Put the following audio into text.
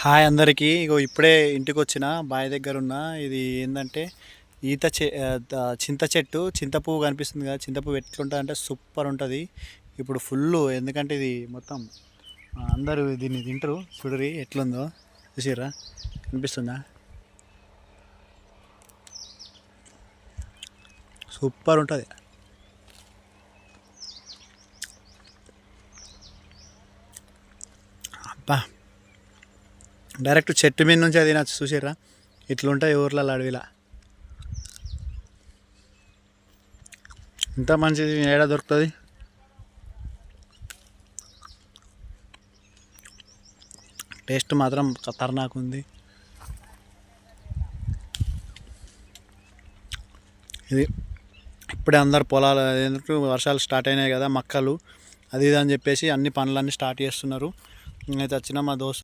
Hi అందరికీ. ఇగో ఇప్పుడే ఇంటికి వచ్చిన బావి దగ్గర ఉన్న ఇది ఏంటంటే ఈత చె చింత చెట్టు, చింత పువ్వు కనిపిస్తుంది కదా. చింత పువ్వు ఎట్లుంటుంది అంటే సూపర్ ఉంటుంది. ఇప్పుడు ఫుల్, ఎందుకంటే ఇది మొత్తం అందరూ దీన్ని తింటారు. చూడరి ఎట్లుందో, చూసిర్రా, కనిపిస్తుందా? సూపర్ ఉంటుంది. అబ్బా, డైరెక్ట్ చెట్టు మీద నుంచి అది తినచ్చు. చూసిర్రా ఇట్లుంటాయి ఊర్లలో, అడవిలా. ఇంత మంచిది ఏడ దొరుకుతుంది? టేస్ట్ మాత్రం ఖతర్నాక్ ఉంది. ఇది ఇప్పుడే అందరు పొలాలు ఎందుకు వర్షాలు స్టార్ట్ అయినాయి కదా, మక్కలు అది ఇది అని చెప్పేసి అన్ని పనులన్నీ స్టార్ట్ చేస్తున్నారు. నేనైతే వచ్చిన మా దోస్తు